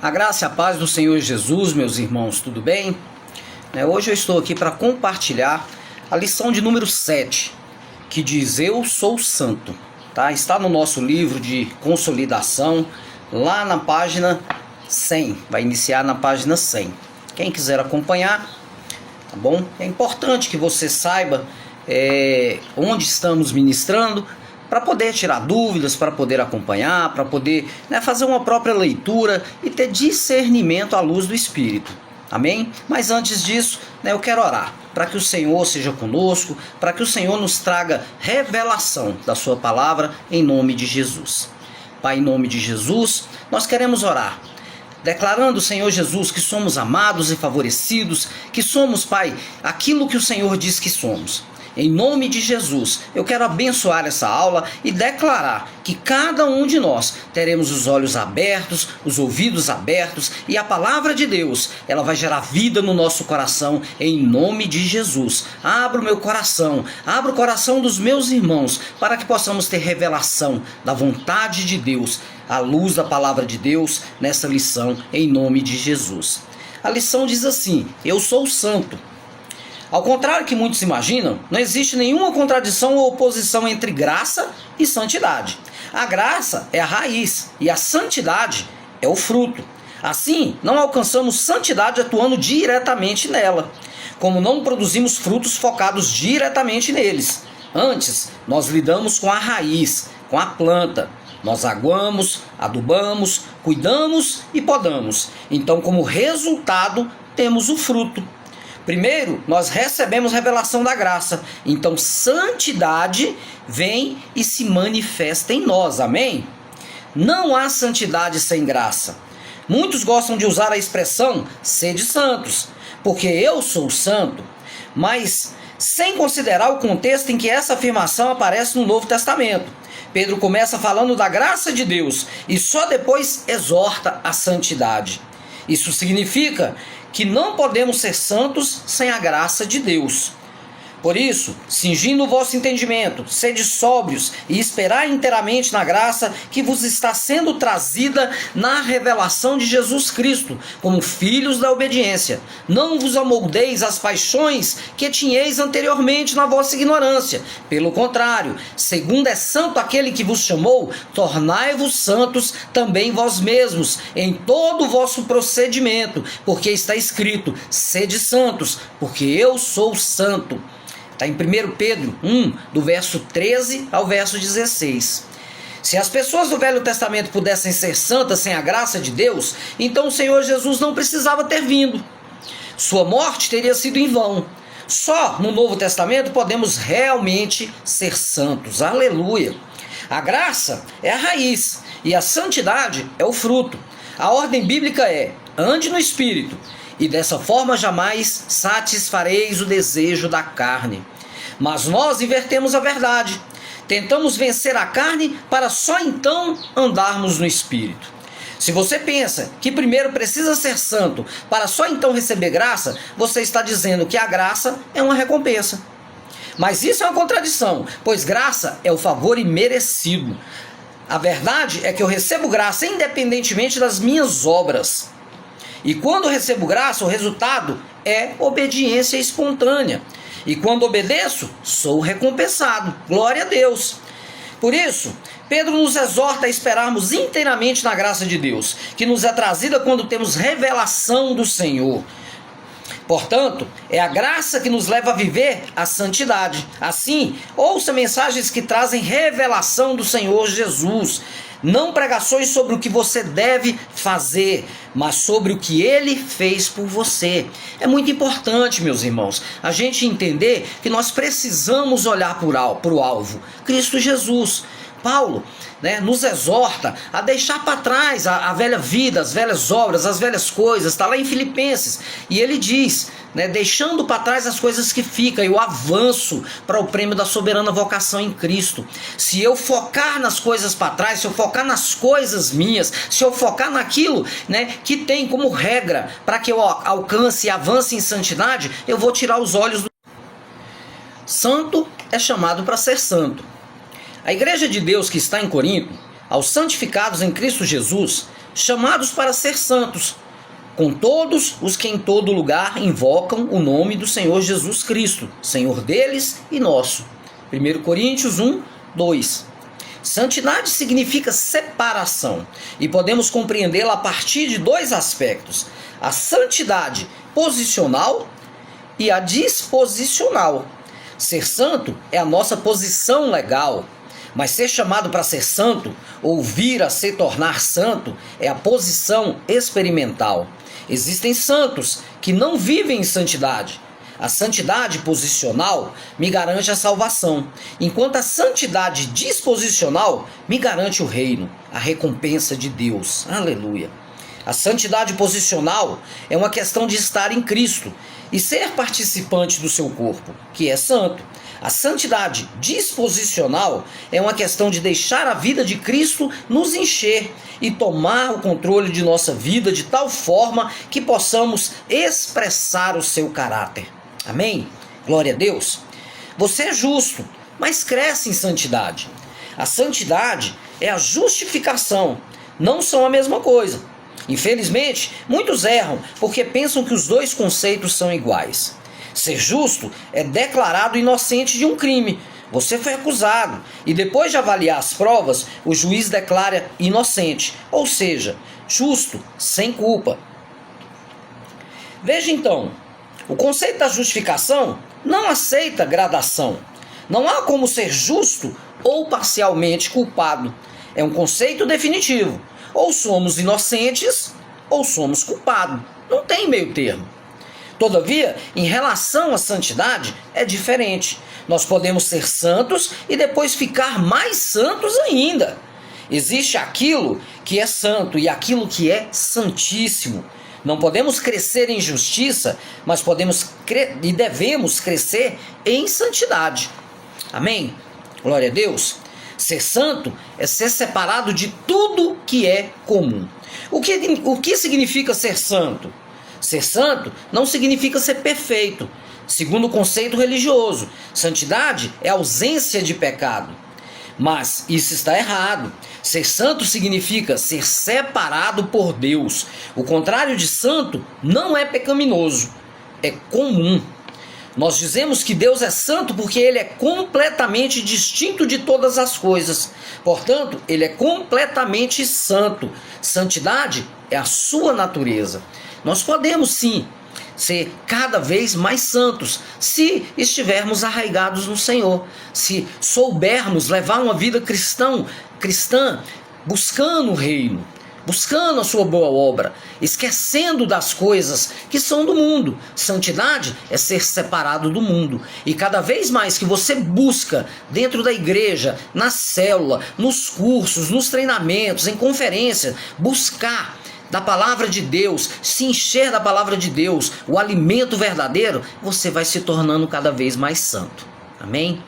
A graça e a paz do Senhor Jesus, meus irmãos, tudo bem? Hoje eu estou aqui para compartilhar a lição de número 7, que diz: Eu sou santo. Está no nosso livro de consolidação, lá na página 100. Vai iniciar na página 100. Quem quiser acompanhar, tá bom? É importante que você saiba onde estamos ministrando, para poder tirar dúvidas, para poder acompanhar, para poder fazer uma própria leitura e ter discernimento à luz do Espírito. Amém? Mas antes disso, eu quero orar para que o Senhor seja conosco, para que o Senhor nos traga revelação da sua palavra, em nome de Jesus. Pai, em nome de Jesus, nós queremos orar, declarando, Senhor Jesus, que somos amados e favorecidos, que somos, Pai, aquilo que o Senhor diz que somos. Em nome de Jesus, eu quero abençoar essa aula e declarar que cada um de nós teremos os olhos abertos, os ouvidos abertos, e a palavra de Deus, ela vai gerar vida no nosso coração, em nome de Jesus. Abra o meu coração, abra o coração dos meus irmãos, para que possamos ter revelação da vontade de Deus, à luz da palavra de Deus, nessa lição, em nome de Jesus. A lição diz assim: eu sou santo. Ao contrário que muitos imaginam, não existe nenhuma contradição ou oposição entre graça e santidade. A graça é a raiz e a santidade é o fruto. Assim, não alcançamos santidade atuando diretamente nela, como não produzimos frutos focados diretamente neles. Antes, nós lidamos com a raiz, com a planta. Nós aguamos, adubamos, cuidamos e podamos. Então, como resultado, temos o fruto. Primeiro, nós recebemos revelação da graça. Então, santidade vem e se manifesta em nós. Amém? Não há santidade sem graça. Muitos gostam de usar a expressão sede santos, porque eu sou santo, mas sem considerar o contexto em que essa afirmação aparece no Novo Testamento. Pedro começa falando da graça de Deus e só depois exorta a santidade. Isso significa que não podemos ser santos sem a graça de Deus. Por isso, cingindo o vosso entendimento, sede sóbrios e esperai inteiramente na graça que vos está sendo trazida na revelação de Jesus Cristo, como filhos da obediência. Não vos amoldeis às paixões que tinhais anteriormente na vossa ignorância. Pelo contrário, segundo é santo aquele que vos chamou, tornai-vos santos também vós mesmos, em todo o vosso procedimento, porque está escrito: sede santos, porque eu sou santo. Está em 1 Pedro 1, do verso 13 ao verso 16. Se as pessoas do Velho Testamento pudessem ser santas sem a graça de Deus, então o Senhor Jesus não precisava ter vindo. Sua morte teria sido em vão. Só no Novo Testamento podemos realmente ser santos. Aleluia! A graça é a raiz e a santidade é o fruto. A ordem bíblica é: ande no Espírito, e dessa forma jamais satisfareis o desejo da carne. Mas nós invertemos a verdade. Tentamos vencer a carne para só então andarmos no Espírito. Se você pensa que primeiro precisa ser santo para só então receber graça, você está dizendo que a graça é uma recompensa. Mas isso é uma contradição, pois graça é o favor imerecido. A verdade é que eu recebo graça independentemente das minhas obras. E quando recebo graça, o resultado é obediência espontânea. E quando obedeço, sou recompensado. Glória a Deus. Por isso, Pedro nos exorta a esperarmos inteiramente na graça de Deus, que nos é trazida quando temos revelação do Senhor. Portanto, é a graça que nos leva a viver a santidade. Assim, ouça mensagens que trazem revelação do Senhor Jesus. Não pregações sobre o que você deve fazer, mas sobre o que Ele fez por você. É muito importante, meus irmãos, a gente entender que nós precisamos olhar para o alvo, Cristo Jesus. Paulo nos exorta a deixar para trás a velha vida, as velhas obras, as velhas coisas. Está lá em Filipenses. E ele diz, deixando para trás as coisas que ficam e o avanço para o prêmio da soberana vocação em Cristo. Se eu focar nas coisas para trás, se eu focar nas coisas minhas, se eu focar naquilo que tem como regra para que eu alcance e avance em santidade, eu vou tirar os olhos do... Santo é chamado para ser santo. A igreja de Deus que está em Corinto aos santificados em Cristo Jesus, chamados para ser santos, com todos os que em todo lugar invocam o nome do Senhor Jesus Cristo, Senhor deles e nosso. 1 Coríntios 1, 2. Santidade significa separação e podemos compreendê-la a partir de dois aspectos: a santidade posicional e a disposicional. Ser santo é a nossa posição legal, mas ser chamado para ser santo, ou vir a se tornar santo, é a posição experimental. Existem santos que não vivem em santidade. A santidade posicional me garante a salvação, enquanto a santidade disposicional me garante o reino, a recompensa de Deus. Aleluia! A santidade posicional é uma questão de estar em Cristo e ser participante do seu corpo, que é santo. A santidade disposicional é uma questão de deixar a vida de Cristo nos encher e tomar o controle de nossa vida de tal forma que possamos expressar o seu caráter. Amém? Glória a Deus. Você é justo, mas cresce em santidade. A santidade é a justificação, não são a mesma coisa. Infelizmente, muitos erram porque pensam que os dois conceitos são iguais. Ser justo é declarado inocente de um crime. Você foi acusado e depois de avaliar as provas, o juiz declara inocente, ou seja, justo, sem culpa. Veja então, o conceito da justificação não aceita gradação. Não há como ser justo ou parcialmente culpado. É um conceito definitivo. Ou somos inocentes ou somos culpados. Não tem meio termo. Todavia, em relação à santidade, é diferente. Nós podemos ser santos e depois ficar mais santos ainda. Existe aquilo que é santo e aquilo que é santíssimo. Não podemos crescer em justiça, mas podemos e devemos crescer em santidade. Amém? Glória a Deus. Ser santo é ser separado de tudo que é comum. O que significa ser santo? Ser santo não significa ser perfeito. Segundo o conceito religioso, santidade é ausência de pecado. Mas isso está errado. Ser santo significa ser separado por Deus. O contrário de santo não é pecaminoso, é comum. Nós dizemos que Deus é santo porque Ele é completamente distinto de todas as coisas. Portanto, Ele é completamente santo. Santidade é a sua natureza. Nós podemos sim ser cada vez mais santos se estivermos arraigados no Senhor, se soubermos levar uma vida cristã buscando o reino, buscando a sua boa obra, esquecendo das coisas que são do mundo. Santidade é ser separado do mundo. E cada vez mais que você busca dentro da igreja, na célula, nos cursos, nos treinamentos, em conferência, buscar da palavra de Deus, se encher da palavra de Deus, o alimento verdadeiro, você vai se tornando cada vez mais santo. Amém?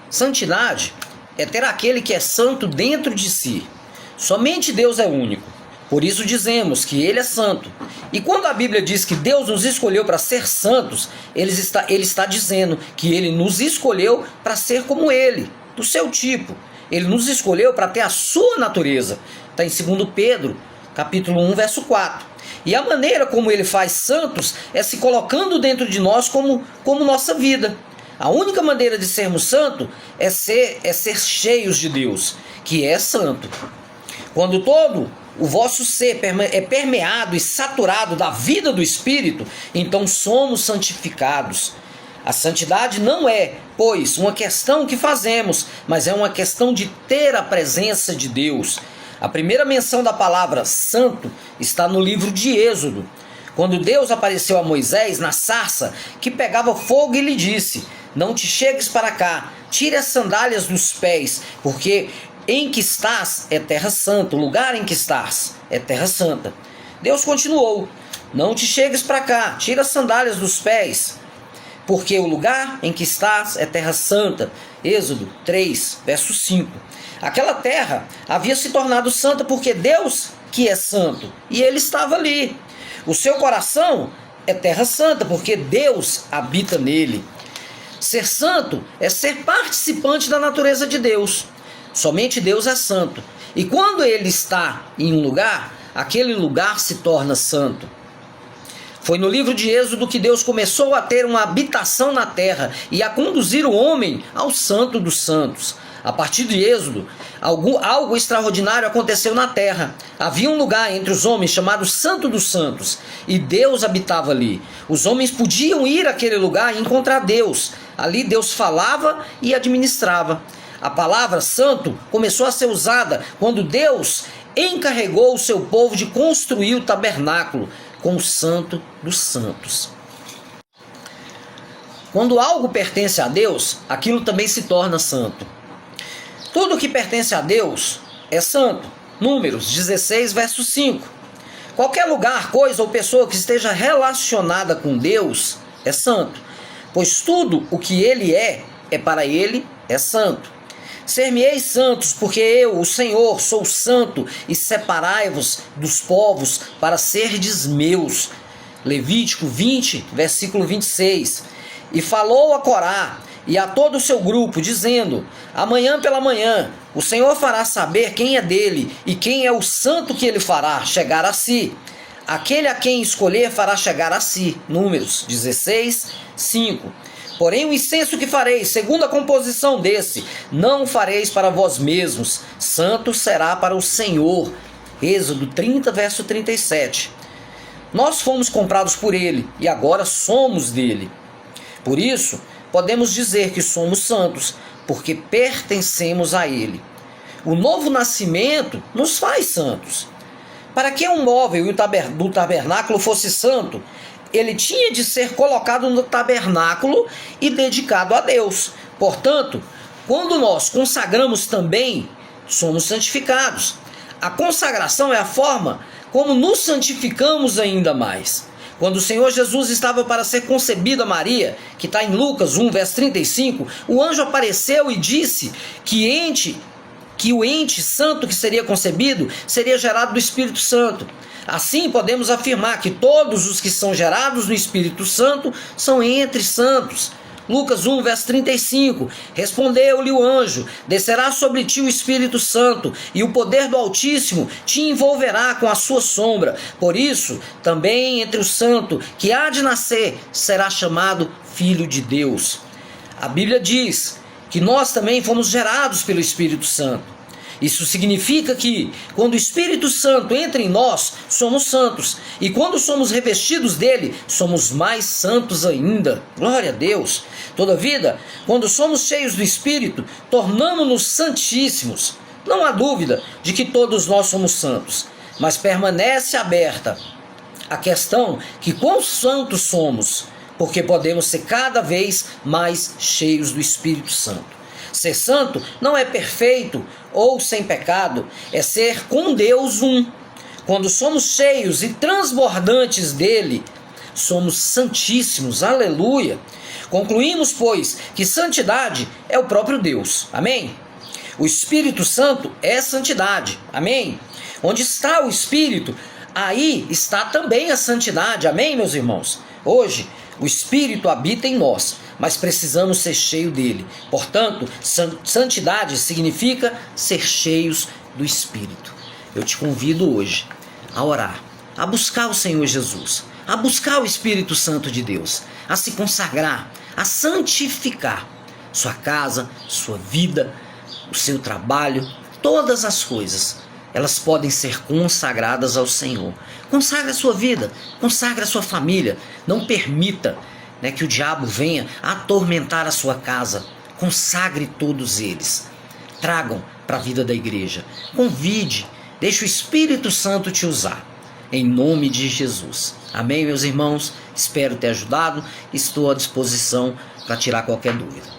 Santidade é ter aquele que é santo dentro de si. Somente Deus é único. Por isso dizemos que Ele é santo. E quando a Bíblia diz que Deus nos escolheu para ser santos, Ele está dizendo que Ele nos escolheu para ser como Ele, do seu tipo. Ele nos escolheu para ter a sua natureza. Está em 2 Pedro, capítulo 1, verso 4. E a maneira como Ele faz santos é se colocando dentro de nós como nossa vida. A única maneira de sermos santos é ser cheios de Deus, que é santo. Quando todo o vosso ser é permeado e saturado da vida do Espírito, então somos santificados. A santidade não é, pois, uma questão que fazemos, mas é uma questão de ter a presença de Deus. A primeira menção da palavra santo está no livro de Êxodo, quando Deus apareceu a Moisés na sarça que pegava fogo e lhe disse: não te chegues para cá, tire as sandálias dos pés, porque em que estás é terra santa, o lugar em que estás é terra santa. Deus continuou: não te chegues para cá, tira as sandálias dos pés, porque o lugar em que estás é terra santa. Êxodo 3, verso 5. Aquela terra havia se tornado santa porque Deus, que é santo, e Ele estava ali. O seu coração é terra santa porque Deus habita nele. Ser santo é ser participante da natureza de Deus. Somente Deus é santo. E quando ele está em um lugar, aquele lugar se torna santo. Foi no livro de Êxodo que Deus começou a ter uma habitação na terra e a conduzir o homem ao Santo dos Santos. A partir de Êxodo, algo extraordinário aconteceu na terra. Havia um lugar entre os homens chamado Santo dos Santos, e Deus habitava ali. Os homens podiam ir àquele lugar e encontrar Deus. Ali Deus falava e administrava. A palavra santo começou a ser usada quando Deus encarregou o seu povo de construir o tabernáculo com o Santo dos Santos. Quando algo pertence a Deus, aquilo também se torna santo. Tudo que pertence a Deus é santo. Números 16, verso 5. Qualquer lugar, coisa ou pessoa que esteja relacionada com Deus é santo, pois tudo o que Ele é para Ele é santo. Ser-me-eis santos, porque eu, o Senhor, sou santo, e separai-vos dos povos para serdes meus. Levítico 20, versículo 26. E falou a Corá e a todo o seu grupo, dizendo: amanhã pela manhã o Senhor fará saber quem é dele e quem é o santo que ele fará chegar a si. Aquele a quem escolher fará chegar a si. Números 16, 5. Porém o incenso que fareis, segundo a composição desse, não fareis para vós mesmos, santo será para o Senhor. Êxodo 30, verso 37. Nós fomos comprados por ele e agora somos dele. Por isso, podemos dizer que somos santos, porque pertencemos a ele. O novo nascimento nos faz santos. Para que um móvel do tabernáculo fosse santo, ele tinha de ser colocado no tabernáculo e dedicado a Deus. Portanto, quando nós consagramos também, somos santificados. A consagração é a forma como nos santificamos ainda mais. Quando o Senhor Jesus estava para ser concebido a Maria, que está em Lucas 1, verso 35, o anjo apareceu e disse que o ente santo que seria concebido seria gerado do Espírito Santo. Assim, podemos afirmar que todos os que são gerados no Espírito Santo são entre santos. Lucas 1, verso 35. Respondeu-lhe o anjo: descerá sobre ti o Espírito Santo, e o poder do Altíssimo te envolverá com a sua sombra. Por isso, também entre o santo que há de nascer, será chamado Filho de Deus. A Bíblia diz que nós também fomos gerados pelo Espírito Santo. Isso significa que, quando o Espírito Santo entra em nós, somos santos. E quando somos revestidos dele, somos mais santos ainda. Glória a Deus! Todavia, quando somos cheios do Espírito, tornamo-nos santíssimos. Não há dúvida de que todos nós somos santos, mas permanece aberta a questão que quão santos somos, porque podemos ser cada vez mais cheios do Espírito Santo. Ser santo não é perfeito ou sem pecado, é ser com Deus um. Quando somos cheios e transbordantes dele, somos santíssimos, aleluia. Concluímos, pois, que santidade é o próprio Deus, amém? O Espírito Santo é santidade, amém? Onde está o Espírito, aí está também a santidade, amém, meus irmãos? Hoje, o Espírito habita em nós, mas precisamos ser cheios dele. Portanto, santidade significa ser cheios do Espírito. Eu te convido hoje a orar, a buscar o Senhor Jesus, a buscar o Espírito Santo de Deus, a se consagrar, a santificar sua casa, sua vida, o seu trabalho, todas as coisas. Elas podem ser consagradas ao Senhor. Consagre a sua vida, consagre a sua família. Não permita, que o diabo venha atormentar a sua casa. Consagre todos eles. Tragam para a vida da igreja. Convide, deixe o Espírito Santo te usar. Em nome de Jesus. Amém, meus irmãos? Espero ter ajudado. Estou à disposição para tirar qualquer dúvida.